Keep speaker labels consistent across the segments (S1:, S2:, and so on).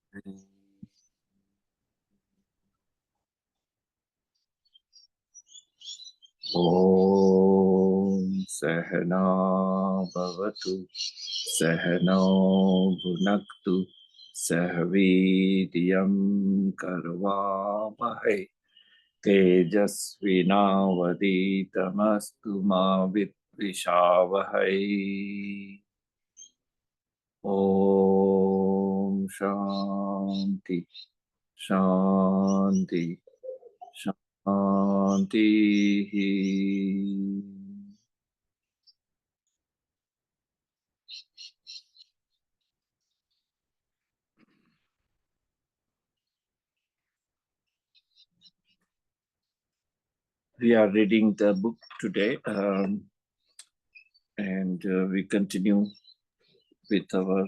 S1: Om Sahana Bhavatu Sahano Bhunaktu Sahavidiyam Karvavahe Tejasvinavaditamastu ma Vidvishavahai. Om Shanti Shanti Shanti. We are reading the book today, and we continue with our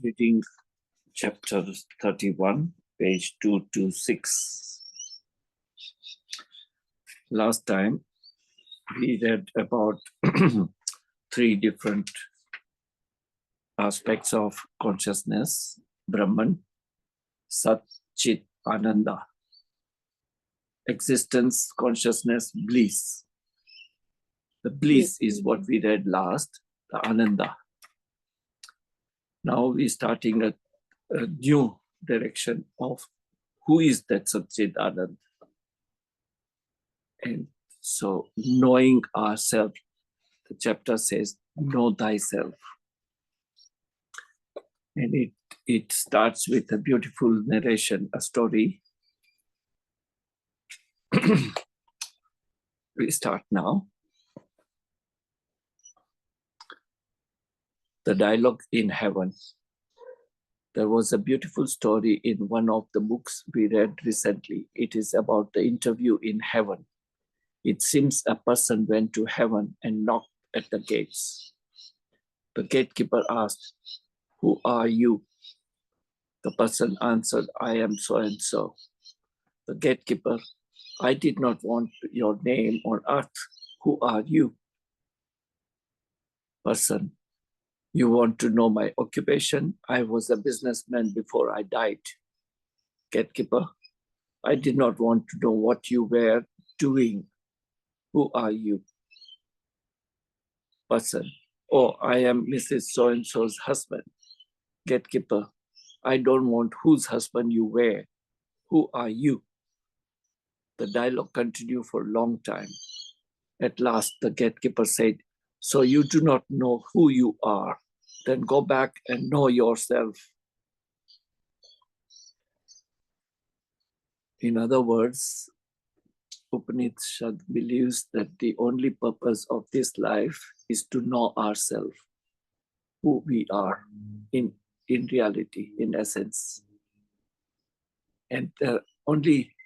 S1: reading chapter 31, page 226. Last time we read about three different aspects of consciousness: Brahman, Sat-Chit-Ananda, existence, consciousness, bliss. The bliss is what we read last, the Ananda. Now we're starting a new direction of who is that Sat-Chit-Ananda. And so knowing ourselves, the chapter says, know thyself. And it starts with a beautiful narration, a story. We start now. The dialogue in heaven. There was a beautiful story in one of the books we read recently. It is about the interview in heaven. It seems a person went to heaven and knocked at the gates. The gatekeeper asked, "Who are you?" The person answered, "I am so-and-so." The gatekeeper, "I did not want your name on earth. Who are you?" Person, "You want to know my occupation? I was a businessman before I died." Gatekeeper, "I did not want to know what you were doing. Who are you?" Person, "Oh, I am Mrs. So-and-so's husband." Gatekeeper, "I don't want whose husband you were. Who are you?" The dialogue continued for a long time. At last, the gatekeeper said, "So you do not know who you are. Then go back and know yourself." In other words, Upanishad believes that the only purpose of this life is to know ourselves, who we are in reality, in essence. And the only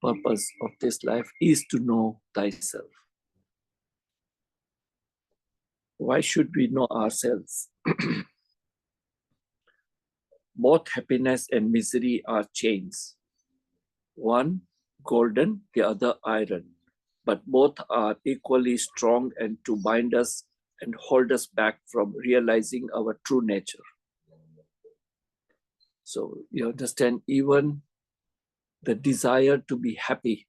S1: purpose of this life is to know thyself. Why should we know ourselves? Both happiness and misery are chains. One golden, the other iron, but both are equally strong and to bind us and hold us back from realizing our true nature. So you understand, even the desire to be happy,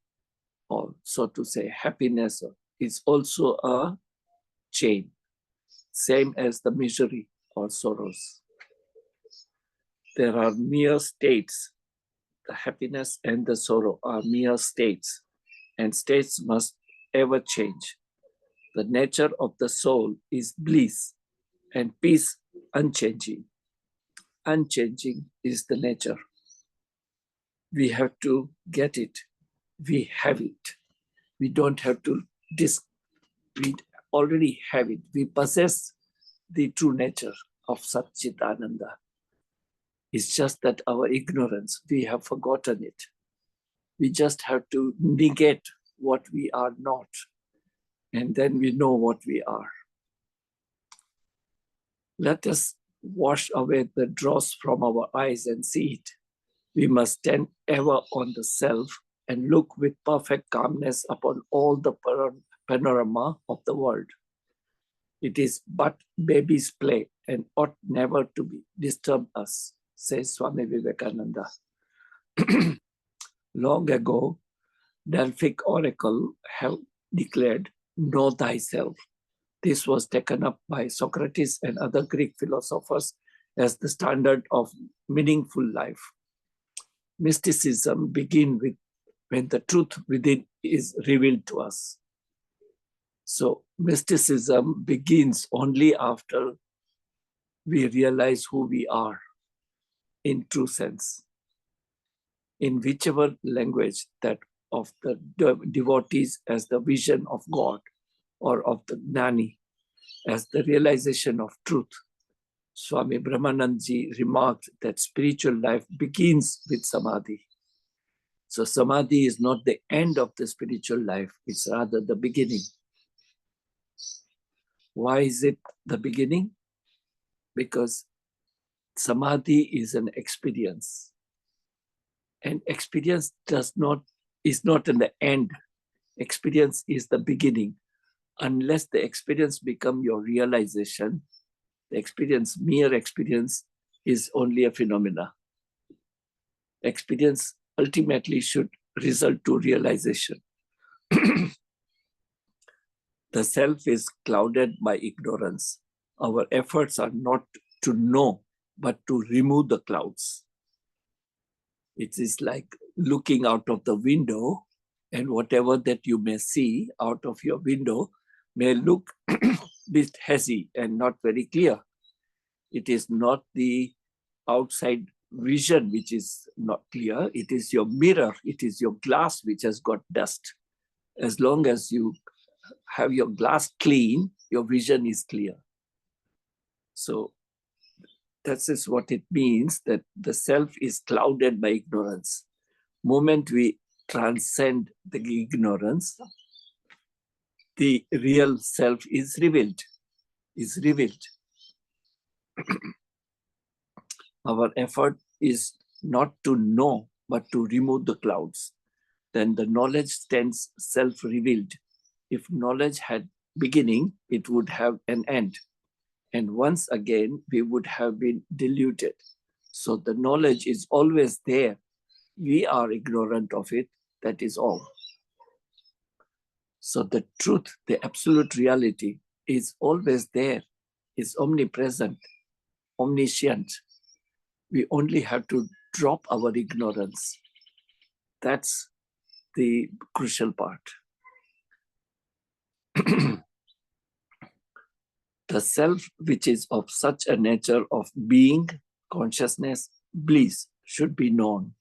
S1: or so to say happiness, is also a chain, same as the misery or sorrows. There are mere states. The happiness and the sorrow are mere states, and states must ever change. The nature of the soul is bliss and peace unchanging. Unchanging is the nature. We have to get it. We have it. We don't have to we already have it. We possess the true nature of Sat-Chit-Ananda. It's just that our ignorance, we have forgotten it. We just have to negate what we are not, and then we know what we are. Let us wash away the dross from our eyes and see it. We must stand ever on the self and look with perfect calmness upon all the panorama of the world. It is but baby's play and ought never to be disturb us, says Swami Vivekananda. Long ago, Delphic oracle have declared, know thyself. This was taken up by Socrates and other Greek philosophers as the standard of meaningful life. Mysticism begins with when the truth within is revealed to us. So mysticism begins only after we realize who we are in true sense. In whichever language that of the devotees as the vision of God, or of the Gnani as the realization of truth. Swami Brahmanandji remarked that spiritual life begins with Samadhi. So Samadhi is not the end of the spiritual life, it's rather the beginning. Why is it the beginning? Because Samadhi is an experience. And experience is not in the end. Experience is the beginning. Unless the experience become your realization, the experience, mere experience, is only a phenomena. Experience ultimately should result to realization. The self is clouded by ignorance. Our efforts are not to know, but to remove the clouds. It is like looking out of the window, and whatever that you may see out of your window may look a bit hazy and not very clear. It is not the outside vision which is not clear. It is your mirror. It is your glass which has got dust. As long as you have your glass clean, your vision is clear. So that is what it means, that the self is clouded by ignorance. Moment we transcend the ignorance, the real self is revealed. Our effort is not to know, but to remove the clouds. Then the knowledge stands self-revealed. If knowledge had beginning, it would have an end. And once again, we would have been deluded. So the knowledge is always there. We are ignorant of it, that is all. So the truth, the absolute reality is always there, is omnipresent, omniscient. We only have to drop our ignorance. That's the crucial part. The self, which is of such a nature of being, consciousness, bliss, should be known.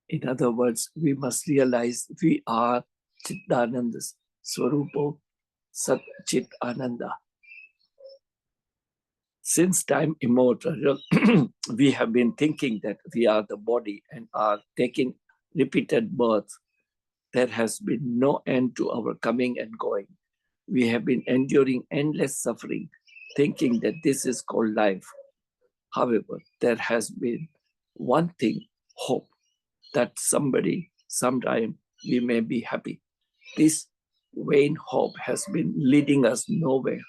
S1: In other words, we must realize we are Chit-Ananda, Swarupo, Sat-Chit-Ananda. Since time immemorial, we have been thinking that we are the body and are taking repeated births. There has been no end to our coming and going. We have been enduring endless suffering, thinking that this is called life. However, there has been one thing, hope, that sometime, we may be happy. This vain hope has been leading us nowhere.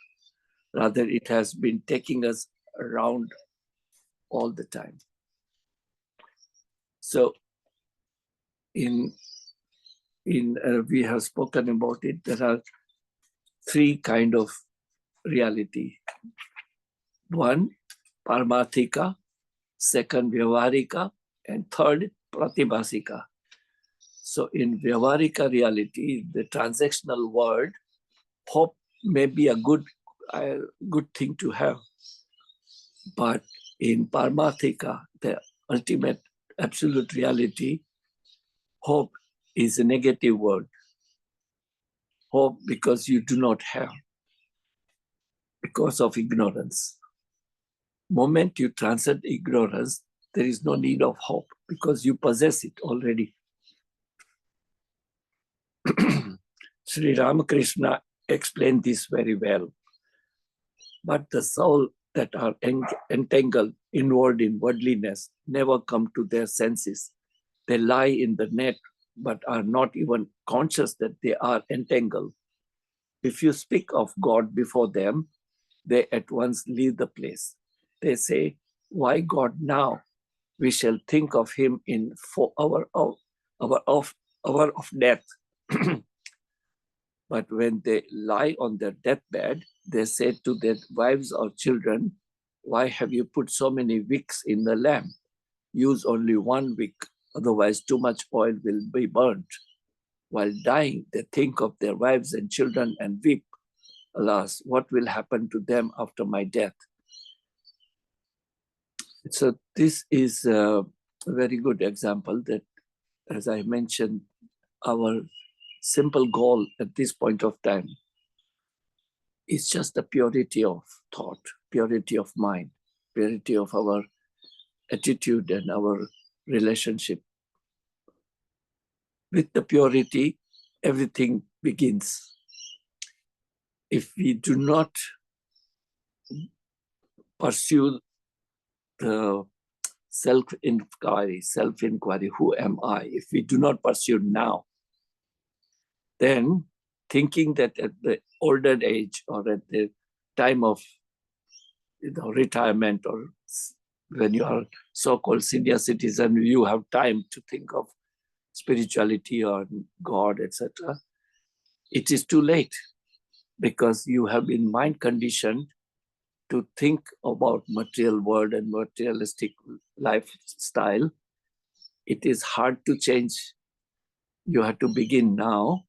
S1: Rather, it has been taking us around all the time. So, we have spoken about it. There are three kinds of reality. One, Paramarthika, second, Vyavaharika, and third, Pratibhasika. So in Vyavaharika reality, the transactional world, hope may be a good thing to have. But in Paramarthika, the ultimate absolute reality, hope is a negative word. Hope because you do not have, because of ignorance. Moment you transcend ignorance, there is no need of hope because you possess it already. Sri Ramakrishna explained this very well. But the soul that are entangled, involved in worldliness, never come to their senses. They lie in the net, but are not even conscious that they are entangled. If you speak of God before them, they at once leave the place. They say, why God now? We shall think of him in 4 hour of death. But when they lie on their deathbed, they say to their wives or children, why have you put so many wicks in the lamp? Use only 1 wick, otherwise too much oil will be burnt. While dying, they think of their wives and children and weep, alas, what will happen to them after my death? So this is a very good example that, as I mentioned, our simple goal at this point of time is just the purity of thought, purity of mind, purity of our attitude and our relationship. With the purity, everything begins. If we do not pursue the self-inquiry, who am I? If we do not pursue now, then thinking that at the older age or at the time of retirement, or when you are so-called senior citizen, you have time to think of spirituality or God, etc. It is too late, because you have been mind conditioned to think about material world and materialistic lifestyle. It is hard to change. You have to begin now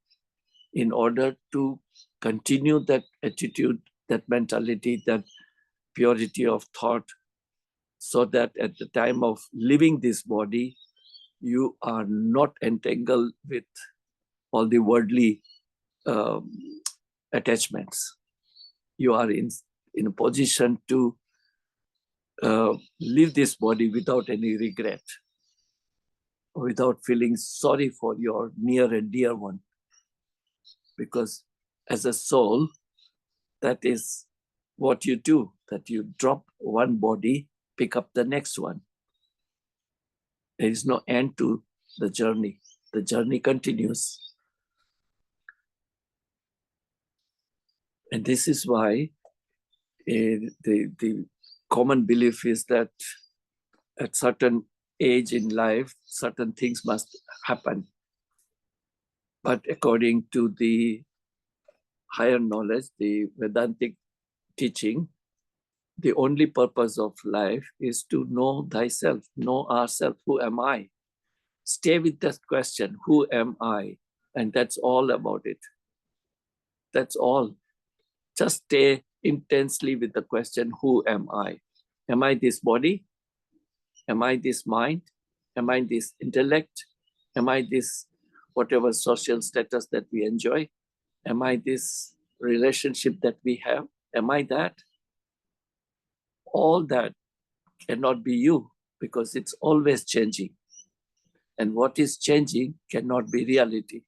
S1: in order to continue that attitude, that mentality, that purity of thought, so that at the time of leaving this body, you are not entangled with all the worldly attachments. You are in a position to leave this body without any regret, without feeling sorry for your near and dear one. Because as a soul, that is what you do, that you drop one body, pick up the next one. There is no end to the journey. The journey continues. And this is why the common belief is that at certain age in life, certain things must happen. But according to the higher knowledge, the Vedantic teaching, the only purpose of life is to know thyself, know ourselves. Who am I? Stay with that question, who am I? And that's all about it. That's all. Just stay intensely with the question, who am I? Am I this body? Am I this mind? Am I this intellect? Am I this whatever social status that we enjoy? Am I this relationship that we have? Am I that? All that cannot be you, because it's always changing. And what is changing cannot be reality.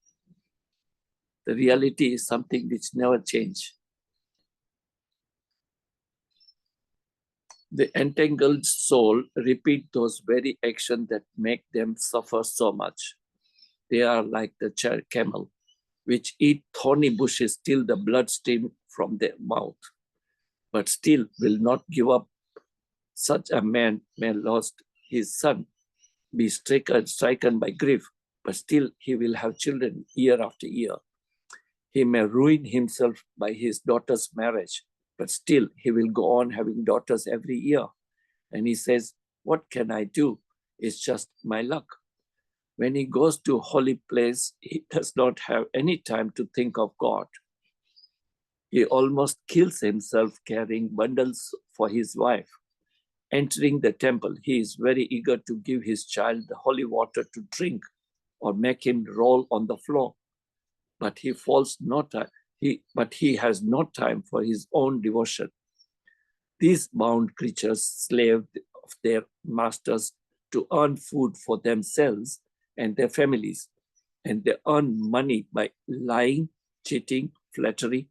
S1: The reality is something which never changes. The entangled soul repeat those very actions that make them suffer so much. They are like the camel, which eat thorny bushes till the blood stream from their mouth, but still will not give up. Such a man may lost his son, be stricken by grief, but still he will have children year after year. He may ruin himself by his daughter's marriage, but still he will go on having daughters every year. And he says, what can I do? It's just my luck. When he goes to a holy place, he does not have any time to think of God. He almost kills himself carrying bundles for his wife. Entering the temple, he is very eager to give his child the holy water to drink or make him roll on the floor. But he has no time for his own devotion. These bound creatures, slaves of their masters, to earn food for themselves and their families, and they earn money by lying, cheating, flattery.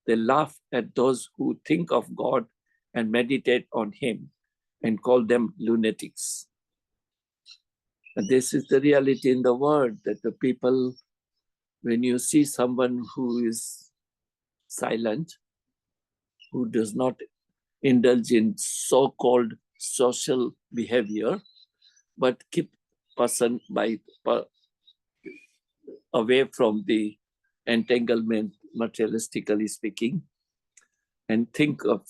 S1: They laugh at those who think of God and meditate on him, and call them lunatics. And this is the reality in the world, that the people, when you see someone who is silent, who does not indulge in so-called social behavior, but keep person away from the entanglement, materialistically speaking, and think of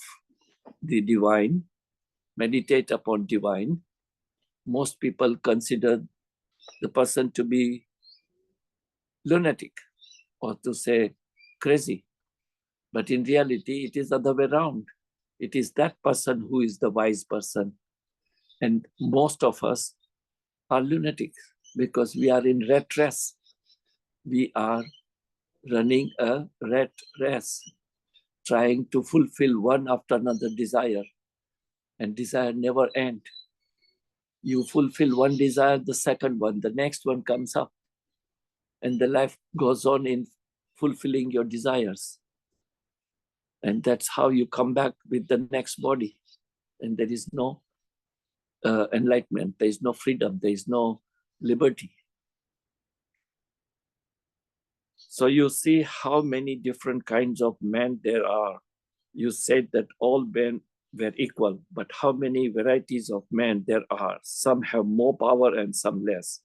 S1: the divine, meditate upon divine. Most people consider the person to be lunatic or to say crazy. But in reality, it is the other way around. It is that person who is the wise person. And most of us are lunatics because we are in rat race. We are running a rat race, trying to fulfill one after another desire. And desire never ends. You fulfill one desire, the second one, the next one comes up. And the life goes on in fulfilling your desires. And that's how you come back with the next body. And there is no enlightenment, there is no freedom, there is no liberty. So you see how many different kinds of men there are. You said that all men were equal, but how many varieties of men there are? Some have more power and some less.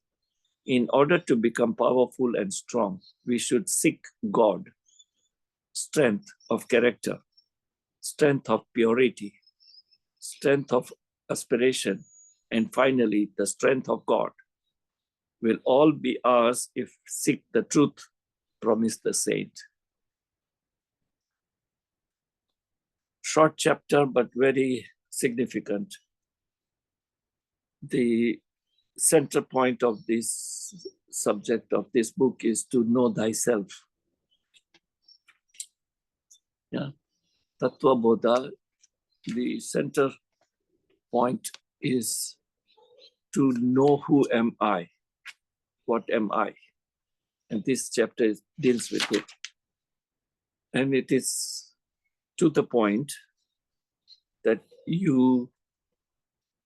S1: In order to become powerful and strong, we should seek God, strength of character, strength of purity, strength of aspiration, and finally, the strength of God will all be ours if seek the truth, promised the saint. Short chapter, but very significant. The center point of this subject of this book is to know thyself. Yeah. Tattvabodha, the center point is to know who am I, what am I? And this chapter deals with it. And it is to the point that you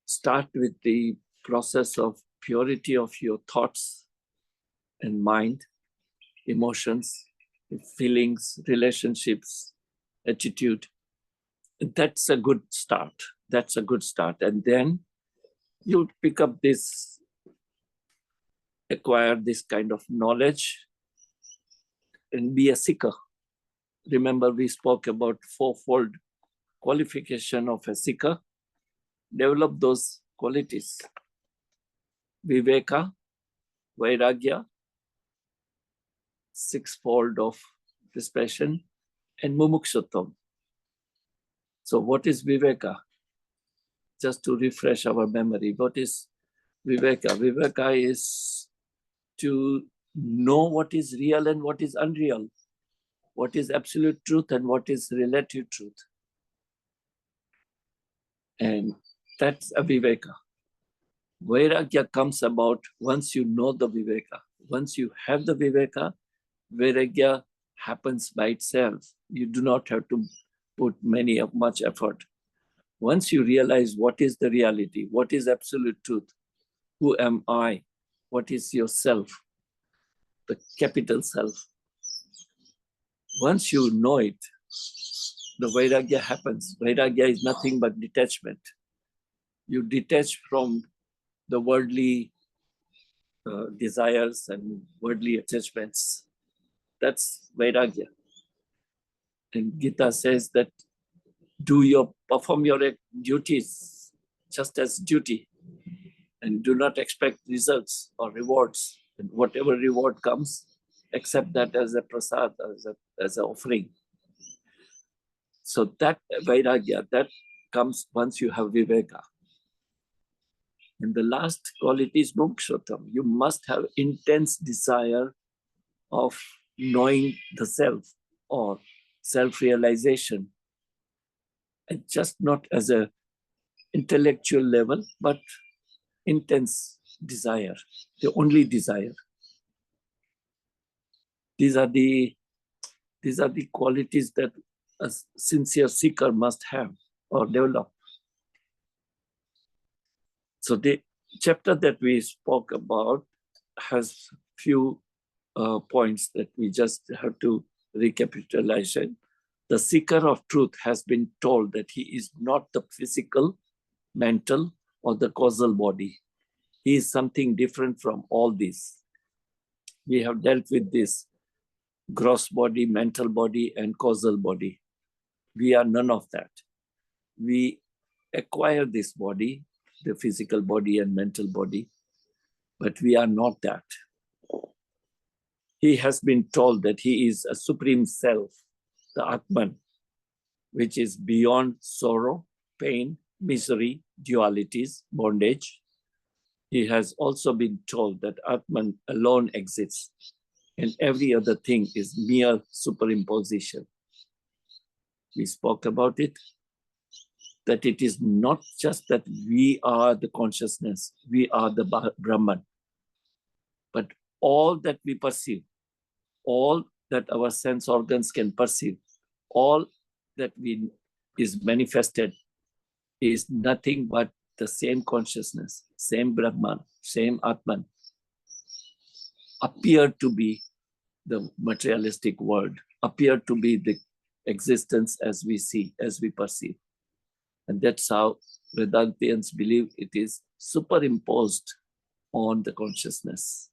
S1: start with the process of purity of your thoughts and mind, emotions, feelings, relationships, attitude. That's a good start. That's a good start. And then you pick up this, acquire this kind of knowledge and be a seeker. Remember, we spoke about fourfold qualification of a seeker. Develop those qualities. Viveka, Vairagya, sixfold of dispassion, and Mumukshutvam. So what is Viveka? Just to refresh our memory, what is Viveka? Viveka is to know what is real and what is unreal, what is absolute truth and what is relative truth. And that's a Viveka. Vairagya comes about once you know the Viveka. Once you have the Viveka, Vairagya happens by itself. You do not have to put much effort. Once you realize what is the reality, what is absolute truth, who am I, what is yourself, the capital self. Once you know it, the Vairagya happens. Vairagya is nothing but detachment. You detach from the worldly desires and worldly attachments. That's Vairagya. And Gita says that perform your duties just as duty and do not expect results or rewards. And whatever reward comes, accept that as a prasad, as an offering. So that Vairagya, that comes once you have Viveka. And the last quality is Mokshotam. You must have intense desire of knowing the self or self-realization. And just not as an intellectual level, but intense desire, the only desire. These are the qualities that a sincere seeker must have or develop. So the chapter that we spoke about has few points that we just have to recapitulate. The The seeker of truth has been told that he is not the physical, mental, or the causal body. He is something different from all this. We have dealt with this gross body, mental body, and causal body. We are none of that. We acquire this body, the physical body and mental body, but we are not that. He has been told that he is a supreme self, the Atman, which is beyond sorrow, pain, misery, dualities, bondage. He has also been told that Atman alone exists and every other thing is mere superimposition. We spoke about it, that it is not just that we are the consciousness, we are the Brahman, but all that we perceive, all that our sense organs can perceive, all that is manifested is nothing but the same consciousness, same Brahman, same Atman, appear to be the materialistic world, appear to be the existence as we see, as we perceive. And that's how Vedantians believe it is superimposed on the consciousness.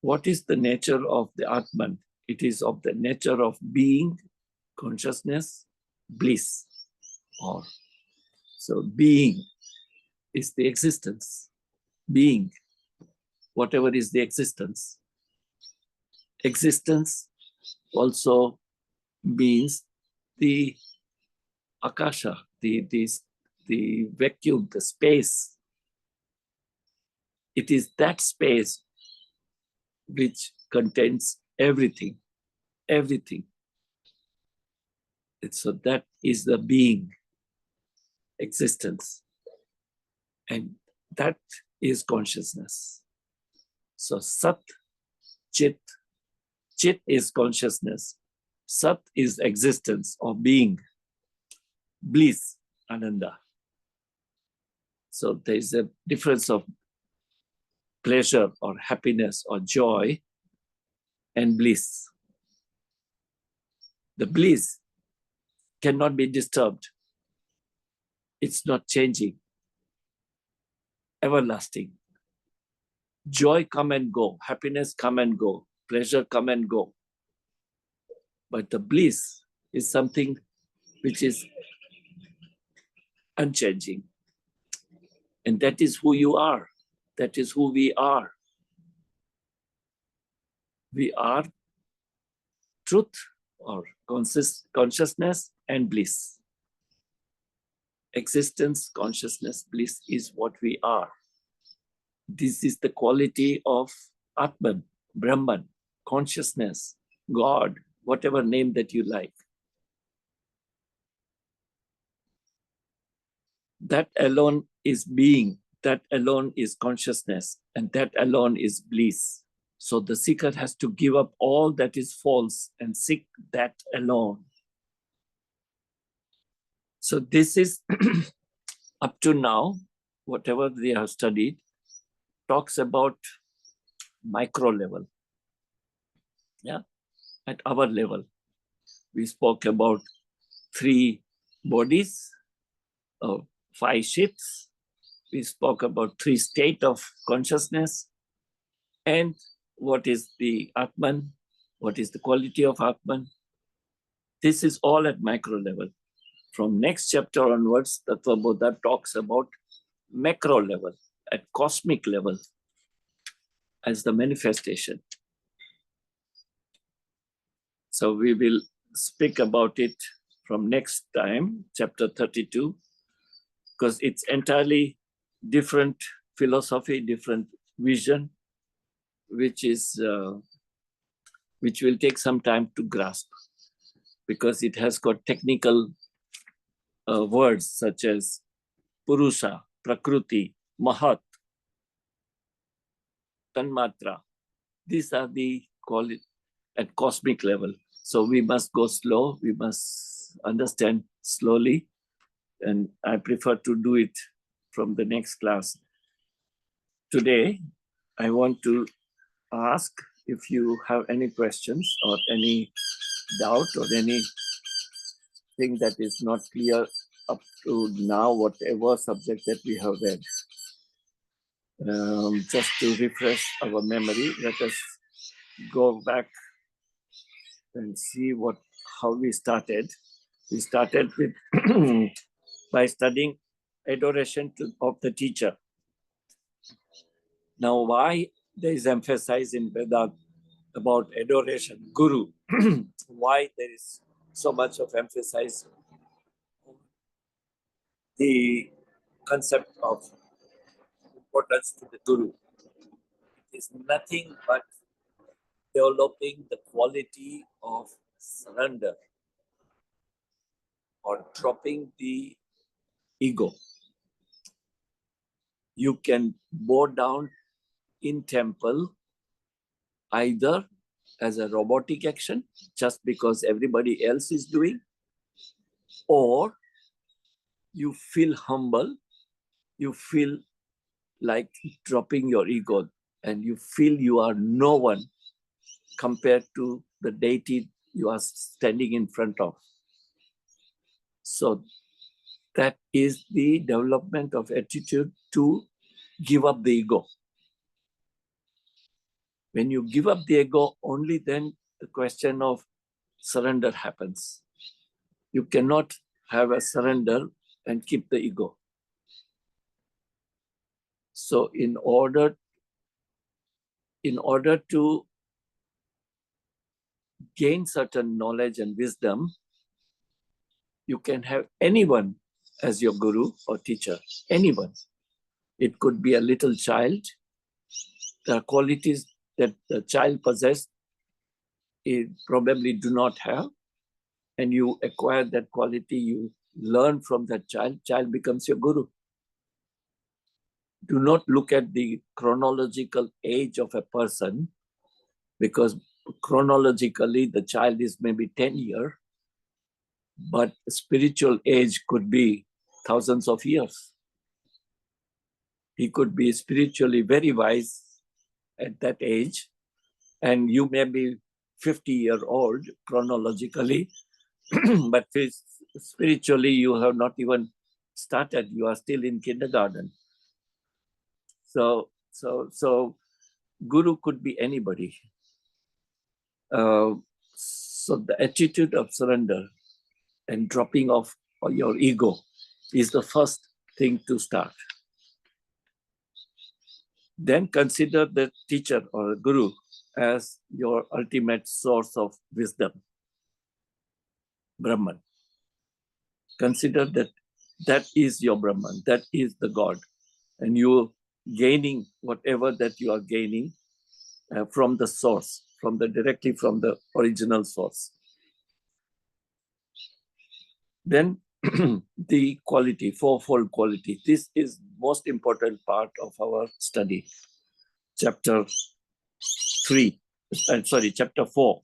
S1: What is the nature of the Atman? It is of the nature of being, consciousness, bliss. So being is the existence. Being, whatever is the existence. Existence also means the akasha, the vacuum, the space. It is that space which contains everything, everything. So that is the being, existence. And that is consciousness. So Sat, Chit, Chit is consciousness. Sat is existence or being. Bliss, Ananda. So there is a difference of pleasure or happiness or joy and bliss. The bliss cannot be disturbed. It's not changing. Everlasting. Joy come and go, happiness come and go, pleasure come and go. But the bliss is something which is unchanging. And that is who you are. That is who we are. We are truth or consciousness and bliss. Existence, consciousness, bliss is what we are. This is the quality of Atman, Brahman, consciousness, God, whatever name that you like. That alone is being, that alone is consciousness, and that alone is bliss. So the seeker has to give up all that is false and seek that alone. So this is, up to now, whatever they have studied, talks about micro level. Yeah, at our level. We spoke about 3 bodies, 5 shifts. We spoke about 3 states of consciousness and what is the Atman, what is the quality of Atman. This is all at micro level. From next chapter onwards, Tattvabodha talks about macro level, at cosmic level, as the manifestation. So we will speak about it from next time, chapter 32, because it's entirely different philosophy, different vision, which will take some time to grasp, because it has got technical words such as Purusha, Prakruti, Mahat, Tanmatra. These are the call it at cosmic level. So we must go slow, we must understand slowly, and I prefer to do it from the next class. Today, I want to ask if you have any questions or any doubt or anything that is not clear up to now, whatever subject that we have read. Just to refresh our memory, let us go back and see how we started. We started with by studying adoration of the teacher. Now, why there is emphasis in Vedanta about adoration, Guru? Why there is so much of emphasis on the concept of importance to the Guru? It is nothing but developing the quality of surrender or dropping the ego. You can bow down in temple either as a robotic action, just because everybody else is doing, or you feel humble, you feel like dropping your ego, and you feel you are no one compared to the deity you are standing in front of. So that is the development of attitude to give up the ego. When you give up the ego, only then the question of surrender happens. You cannot have a surrender and keep the ego. So in order to gain certain knowledge and wisdom, you can have anyone as your guru or teacher, anyone. It could be a little child. The qualities that the child possesses, it probably do not have, and you acquire that quality, you learn from that child becomes your guru. Do not look at the chronological age of a person, because chronologically the child is maybe 10 years, but spiritual age could be thousands of years. He could be spiritually very wise at that age, and you may be 50-year-old chronologically, but spiritually you have not even started. You are still in kindergarten. So Guru could be anybody. So the attitude of surrender and dropping off your ego is the first thing to start. Then consider the teacher or guru as your ultimate source of wisdom, Brahman. Consider that is your Brahman, that is the God, and you gaining whatever that you are gaining from the source, directly from the original source. Then the quality, fourfold quality. This is most important part of our study. Chapter 4,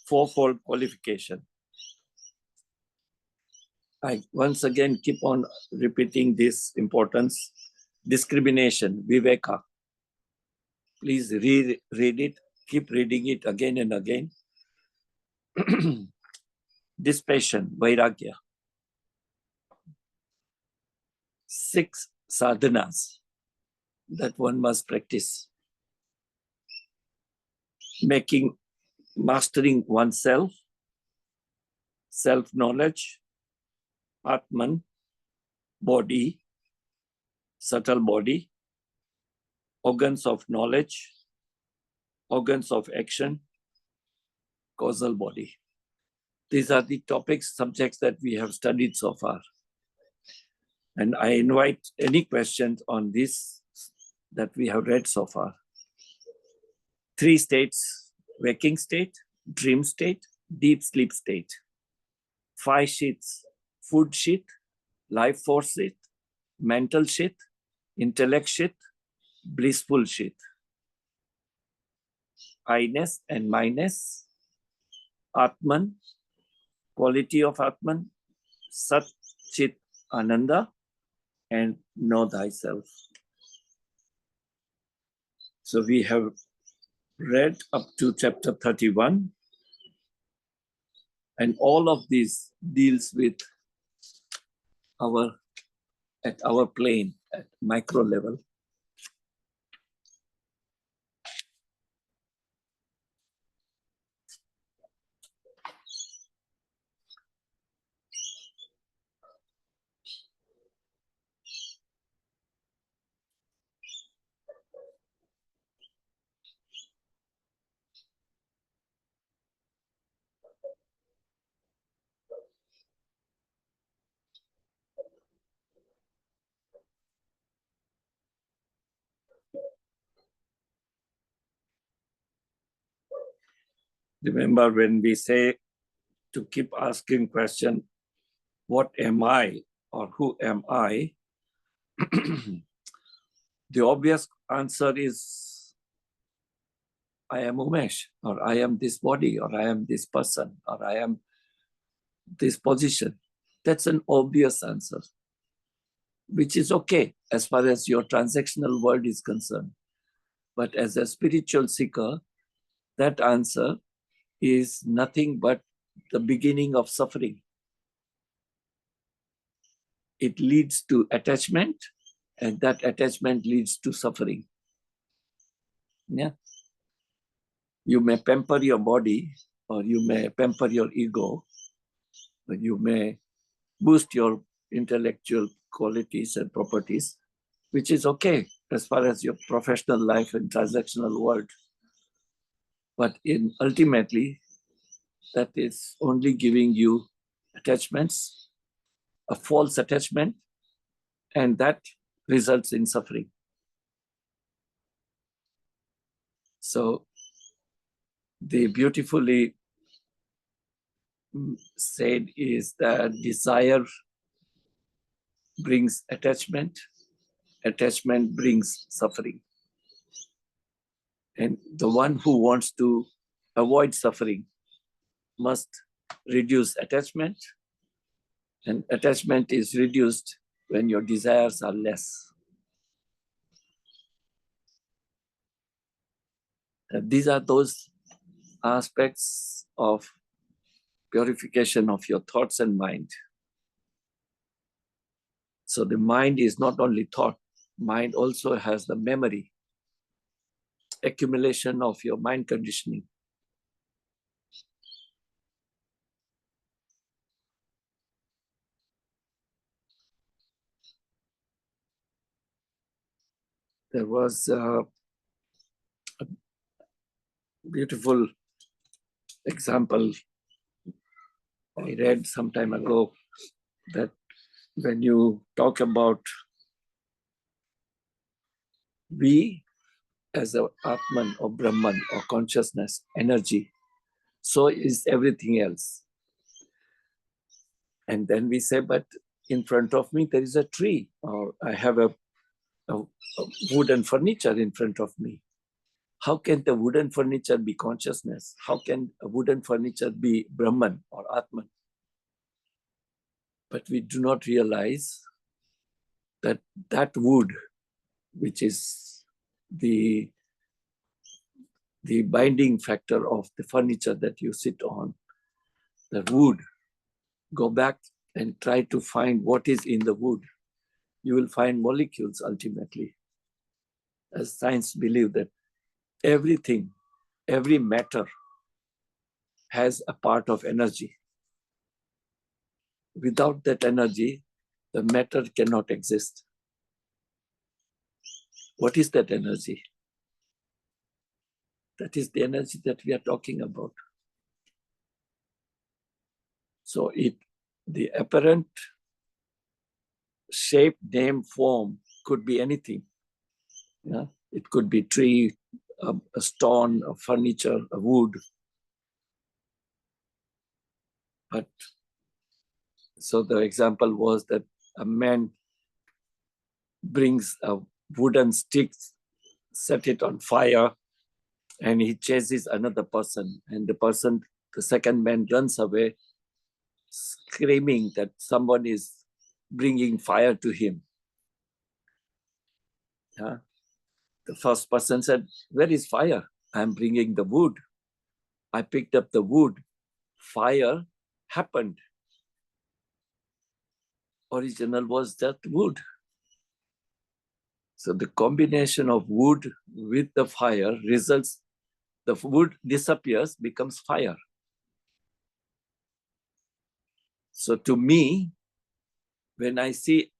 S1: fourfold qualification. I once again keep on repeating this importance. Discrimination, viveka. Please read it, keep reading it again and again. Dispassion, vairagya. 6 sadhanas that one must practice. Mastering oneself, self-knowledge, Atman, body, subtle body, organs of knowledge, organs of action, causal body. These are the subjects that we have studied so far. And I invite any questions on this that we have read so far. 3 states: waking state, dream state, deep sleep state. 5 sheaths: food sheath, life force sheath, mental sheath, intellect sheath, blissful sheath. I-ness and my-ness, Atman, quality of Atman, Sat-Chit-Ananda, and know thyself. So we have read up to chapter 31, and all of this deals with our plane at micro level. Remember when we say to keep asking question, what am I or who am I? The obvious answer is, I am Umesh, or I am this body, or I am this person, or I am this position. That's an obvious answer, which is okay as far as your transactional world is concerned. But as a spiritual seeker, that answer is nothing but the beginning of suffering. It leads to attachment, and that attachment leads to suffering. Yeah. You may pamper your body, or you may pamper your ego, or you may boost your intellectual qualities and properties, which is okay as far as your professional life and transactional world. But ultimately, that is only giving you attachments, a false attachment, and that results in suffering. So the beautifully said is that desire brings attachment, attachment brings suffering. And the one who wants to avoid suffering must reduce attachment, and attachment is reduced when your desires are less. And these are those aspects of purification of your thoughts and mind. So the mind is not only thought, mind also has the memory, accumulation of your mind conditioning. There was a beautiful example I read some time ago, that when you talk about we as a Atman or Brahman or consciousness, energy, so is everything else. And then we say, but in front of me there is a tree, or I have a wooden furniture in front of me. How can the wooden furniture be consciousness? How can a wooden furniture be Brahman or Atman? But we do not realize that that wood, which is the binding factor of the furniture that you sit on, the wood, go back and try to find what is in the wood. You will find molecules ultimately. As science believe that everything, every matter has a part of energy. Without that energy, the matter cannot exist. What is that energy? That is the energy that we are talking about. So the apparent shape, name, form could be anything. Yeah? It could be tree, a stone, a furniture, a wood. But so the example was that a man brings a wooden stick, set it on fire, and he chases another person. And the second man runs away, screaming that someone is bringing fire to him. Yeah? The first person said, where is fire? I'm bringing the wood. I picked up the wood. Fire happened. Original was that wood. So the combination of wood with the fire results, the wood disappears, becomes fire. So to me, when I see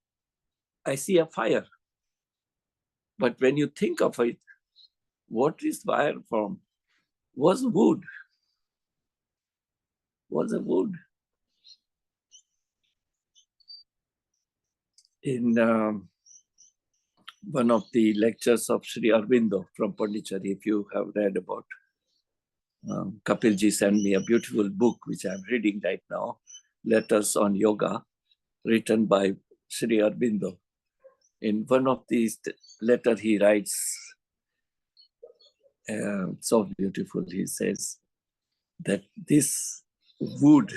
S1: a fire. But when you think of it, what is fire from? Was wood. Was a wood. In one of the lectures of Sri Aurobindo from Pondicherry, if you have read about, Kapilji sent me a beautiful book, which I'm reading right now, Letters on Yoga, written by Sri Aurobindo. In one of these letters he writes, so beautiful, he says, that this wood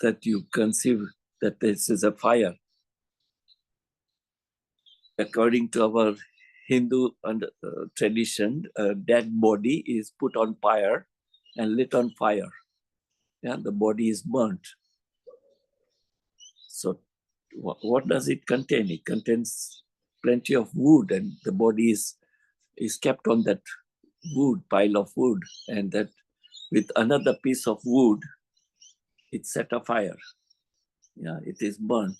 S1: that you conceive that this is a fire, according to our Hindu tradition, a dead body is put on fire and lit on fire. Yeah, the body is burnt. So what does it contain? It contains plenty of wood, and the body is kept on that wood, pile of wood, and that with another piece of wood, it set afire. Yeah, it is burnt.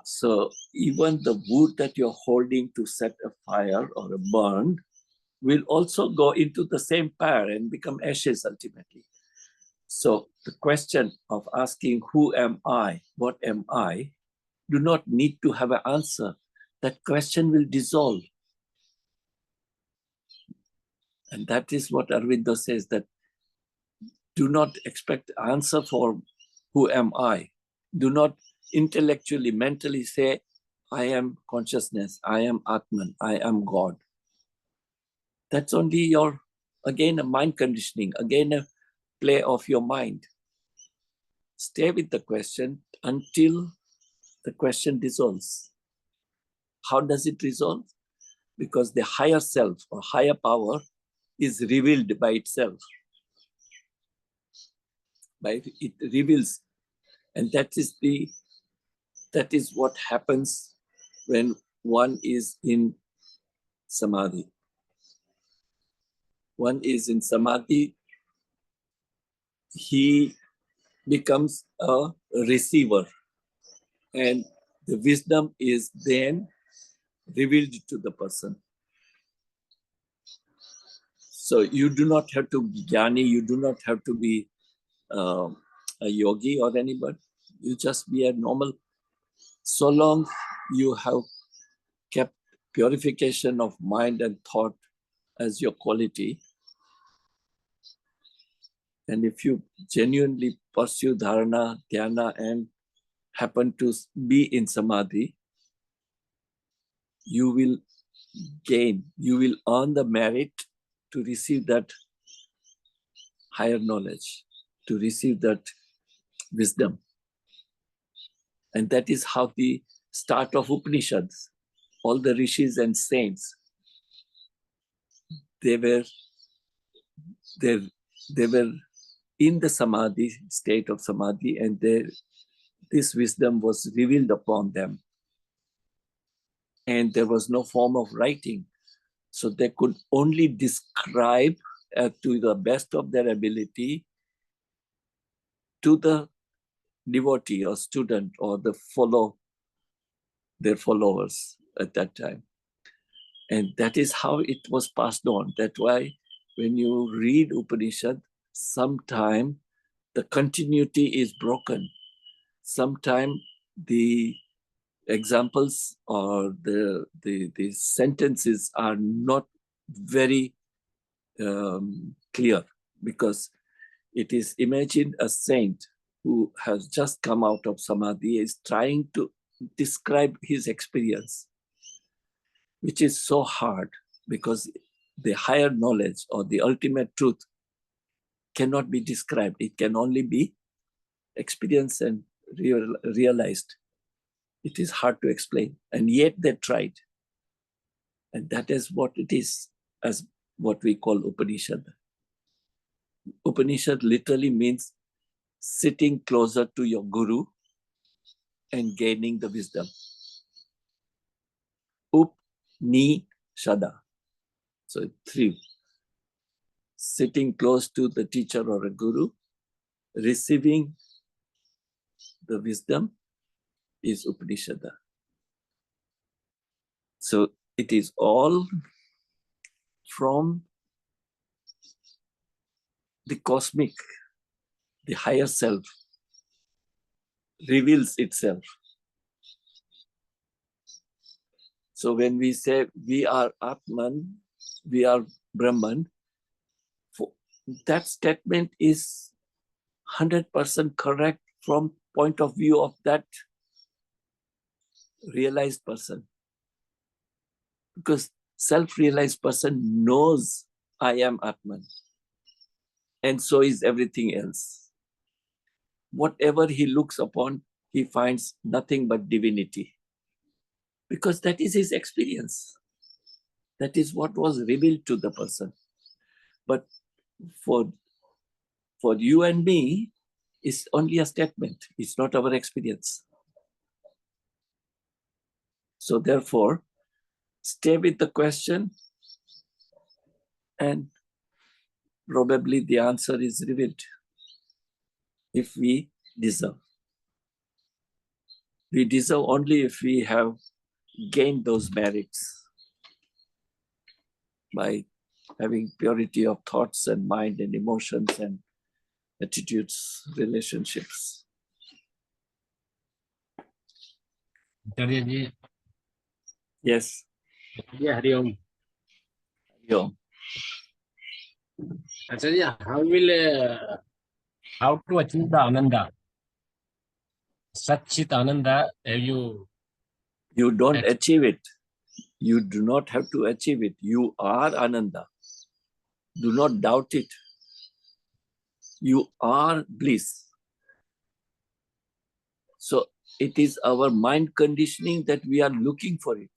S1: So even the wood that you're holding to set a fire or a burn will also go into the same fire and become ashes ultimately. So the question of asking, who am I, what am I, do not need to have an answer. That question will dissolve. And that is what Aurobindo says, that do not expect answer for who am I. Do not intellectually, mentally say, I am consciousness, I am Atman, I am God. That's only your, again, a mind conditioning, again, a play of your mind. Stay with the question until the question dissolves. How does it dissolve? Because the higher self or higher power is revealed by itself. It reveals, and that is what happens when one is in samadhi. One is in samadhi, he becomes a receiver, and the wisdom is then revealed to the person. So you do not have to be jnani, you do not have to be a yogi or anybody. You just be a normal, so long you have kept purification of mind and thought as your quality. And if you genuinely pursue dharana, dhyana, and happen to be in samadhi, you will gain, you will earn the merit to receive that higher knowledge, to receive that wisdom. And that is how the start of Upanishads, all the rishis and saints, they were in the samadhi, state of samadhi, and this wisdom was revealed upon them. And there was no form of writing. So they could only describe to the best of their ability to the devotee or student or their followers at that time. And that is how it was passed on. That's why when you read Upanishad, sometime the continuity is broken. Sometime the examples or the sentences are not very clear, because it is, imagine a saint who has just come out of samadhi is trying to describe his experience, which is so hard, because the higher knowledge or the ultimate truth cannot be described. It can only be experienced and realized. It is hard to explain, and yet they tried. And that is what it is. As what we call Upanishad. Upanishad literally means sitting closer to your guru and gaining the wisdom. Up-ni-shada. So three. Sitting close to the teacher or a guru, receiving the wisdom is Upanishad. So it is all from the cosmic, the higher self reveals itself. So when we say we are Atman, we are Brahman, that statement is 100% correct from point of view of that realized person. Because self-realized person knows I am Atman. And so is everything else. Whatever he looks upon, he finds nothing but divinity. Because that is his experience. That is what was revealed to the person. But for you and me, it's only a statement. It's not our experience. So therefore, stay with the question and probably the answer is revealed if we deserve. We deserve only if we have gained those merits by having purity of thoughts and mind and emotions and attitudes, relationships.
S2: Acharya ji.
S1: Yes.
S2: Yeah, Hari Om.
S1: Hari Om.
S2: Acharya, how to achieve the Ananda? Sat-Chit-Ananda, have you...
S1: You don't achieve it. You do not have to achieve it. You are Ananda. Do not doubt it. You are bliss. So it is our mind conditioning that we are looking for it.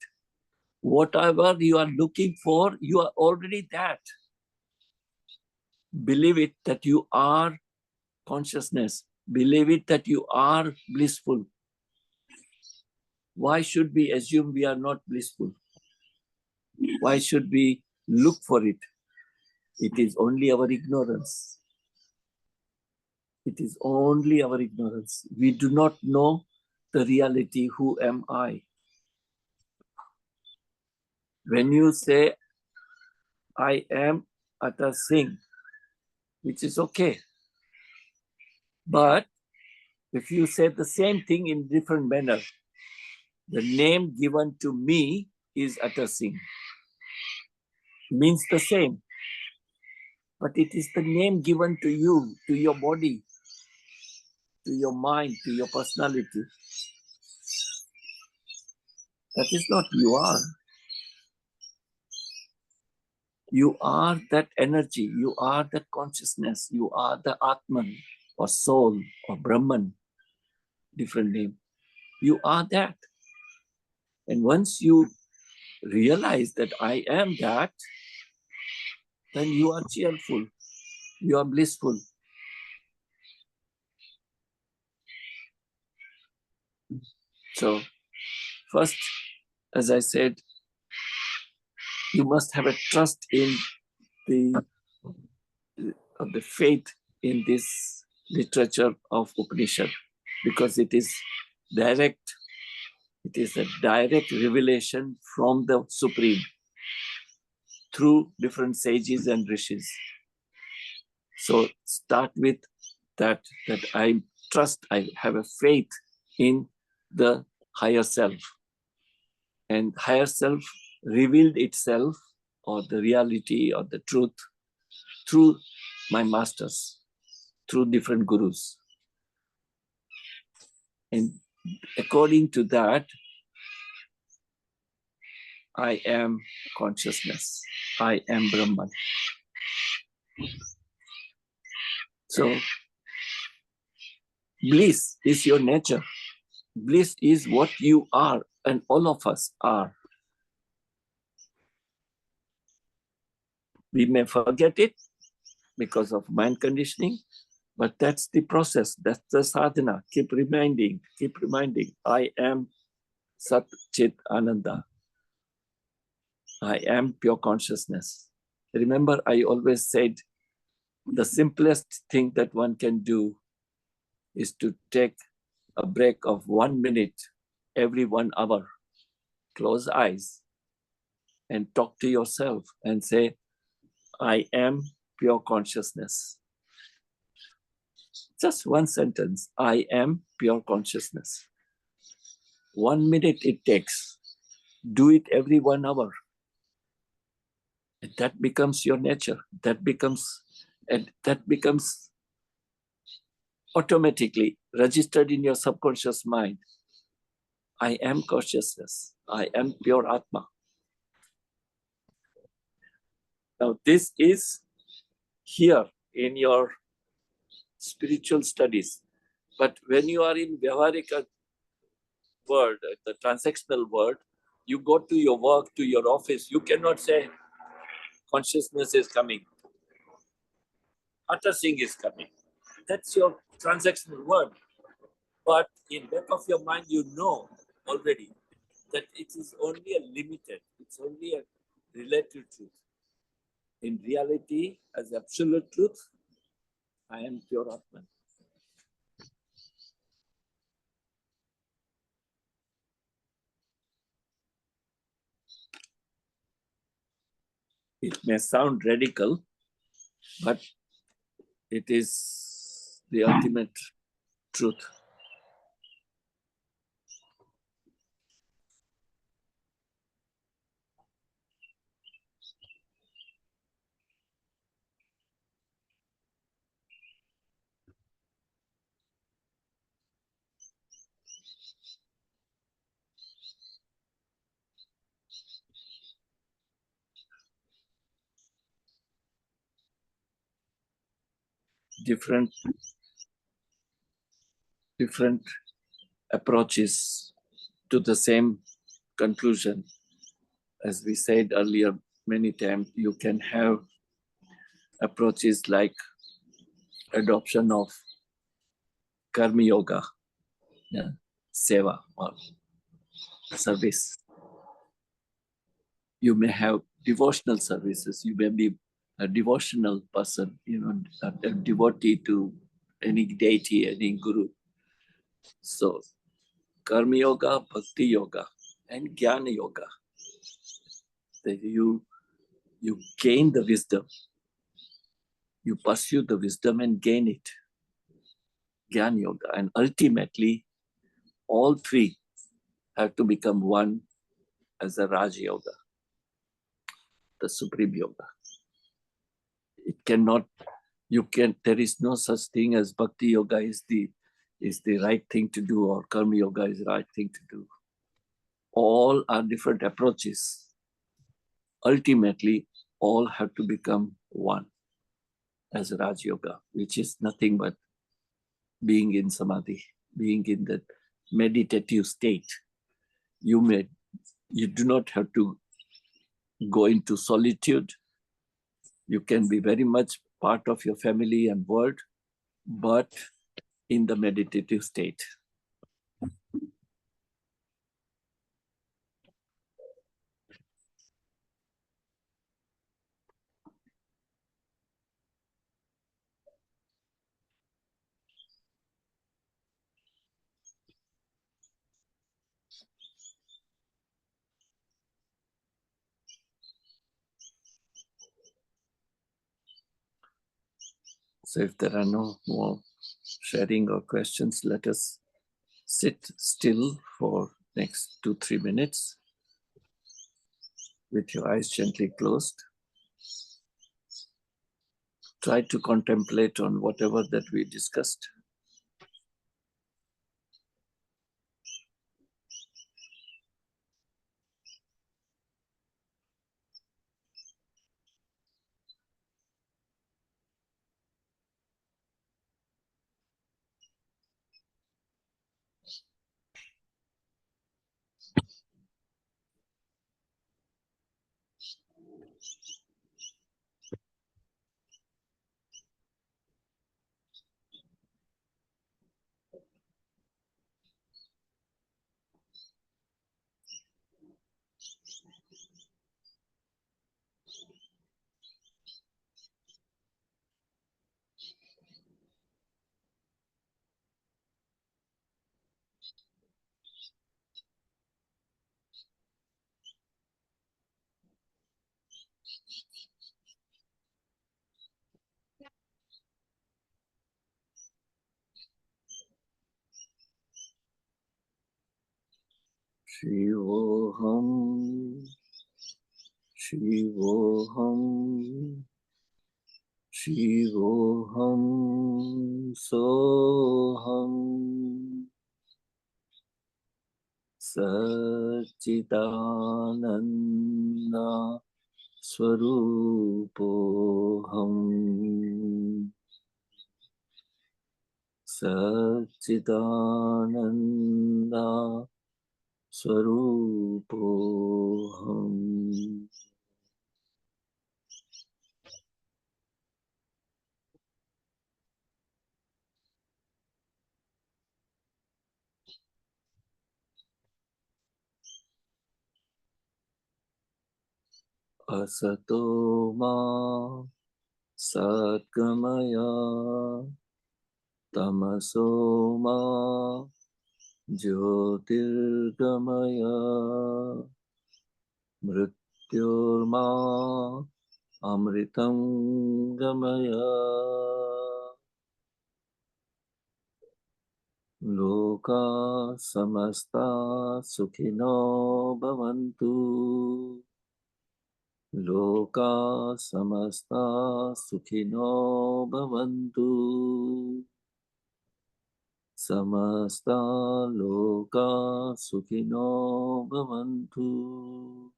S1: Whatever you are looking for, you are already that. Believe it that you are consciousness. Believe it that you are blissful. Why should we assume we are not blissful? Why should we look for it? It is only our ignorance. It is only our ignorance. We do not know the reality, who am I? When you say, I am Atar Singh, which is okay. But if you say the same thing in different manner, the name given to me is Atar Singh. Means the same. But it is the name given to you, to your body, to your mind, to your personality. That is not you are. You are that energy. You are that consciousness. You are the Atman or soul or Brahman. Different name. You are that. And once you realize that I am that, then you are cheerful. You are blissful. So first, as I said, you must have a trust in the faith in this literature of Upanishad, because it is direct. It is a direct revelation from the Supreme through different sages and rishis. So start with that I trust, I have a faith in the higher self. And higher self revealed itself, or the reality or the truth, through my masters, through different gurus. And according to that, I am consciousness. I am Brahman. So bliss is your nature. Bliss is what you are, and all of us are. We may forget it because of mind conditioning, but that's the process. That's the sadhana. Keep reminding. I am Sat-Chit-Ananda. I am pure consciousness. Remember, I always said the simplest thing that one can do is to take a break of 1 minute every 1 hour. Close eyes and talk to yourself and say, I am pure consciousness. Just one sentence, I am pure consciousness. 1 minute it takes. Do it every 1 hour. And that becomes your nature. That becomes automatically registered in your subconscious mind. I am consciousness. I am pure Atma. Now this is here in your spiritual studies. But when you are in Vyavarika world, the transactional world, you go to your work, to your office, you cannot say consciousness is coming. Utter Singh is coming. That's your transactional word. But in back of your mind, you know already that it is only a limited, it's only a relative truth. In reality, as absolute truth, I am pure Atman. It may sound radical, but it is the ultimate truth. Different approaches to the same conclusion. As we said earlier many times, you can have approaches like adoption of karma yoga, yeah, seva or service. You may have devotional services. You may be a devotional person, a devotee to any deity, any guru. So karma yoga, bhakti yoga, and jnana yoga. That you gain the wisdom. You pursue the wisdom and gain it. Jnana yoga. And ultimately, all three have to become one as a Raj Yoga, the supreme yoga. It cannot, there is no such thing as Bhakti Yoga is the right thing to do or Karma Yoga is the right thing to do. All are different approaches. Ultimately, all have to become one as Raj Yoga, which is nothing but being in Samadhi, being in the meditative state. You do not have to go into solitude. You can be very much part of your family and world, but in the meditative state. So if there are no more sharing or questions, let us sit still for next 2-3 minutes with your eyes gently closed. Try to contemplate on whatever that we discussed. Shivoham, Shivoham, Shivoham, Soham, Sat-Chit-Ananda Swarupoham, Sat-Chit-Ananda Swarupoham. Asato ma satgamaya tamaso ma jyotirgamaya mrityorma amritam gamaya loka samasta sukhino bhavantu loka samasta sukhino bhavantu samasta loka sukhino bhavantu.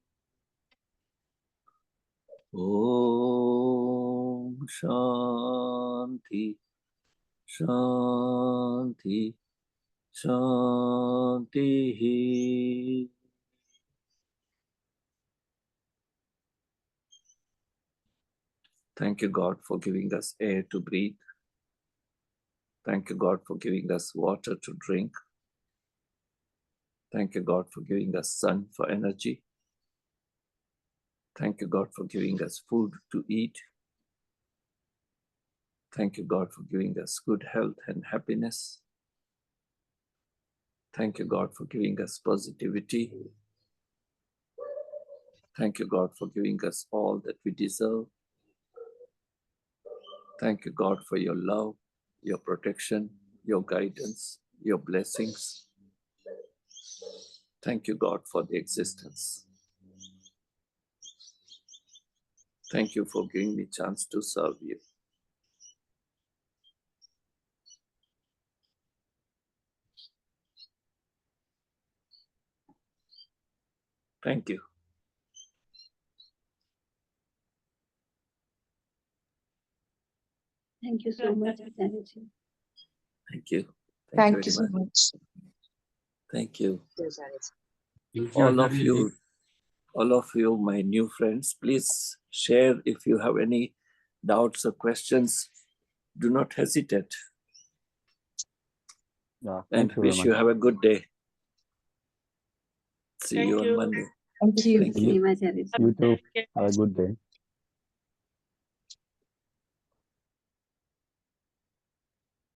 S1: Om Shanti Shanti Shanti. Thank you, God, for giving us air to breathe. Thank you, God, for giving us water to drink. Thank you, God, for giving us sun for energy. Thank you, God, for giving us food to eat. Thank you, God, for giving us good health and happiness. Thank you, God, for giving us positivity. Thank you, God, for giving us all that we deserve. Thank you, God, for your love, your protection, your guidance, your blessings. Thank you, God, for the existence. Thank you for giving me a chance to serve you. Thank you.
S3: Thank you so much, Acharya.
S1: Thank you.
S4: Thank
S1: very
S4: you so much.
S1: Thank you.
S2: Thank
S1: All of
S2: Acharya
S1: you, my new friends, please share if you have any doubts or questions. Do not hesitate.
S5: Yeah,
S1: And
S5: thank you very
S1: wish you
S5: much.
S1: have a good day. See
S3: Thank
S1: you on
S3: you.
S1: Monday.
S4: Thank you.
S1: Thank you.
S3: Same, Acharya.
S5: You too. Have a good day.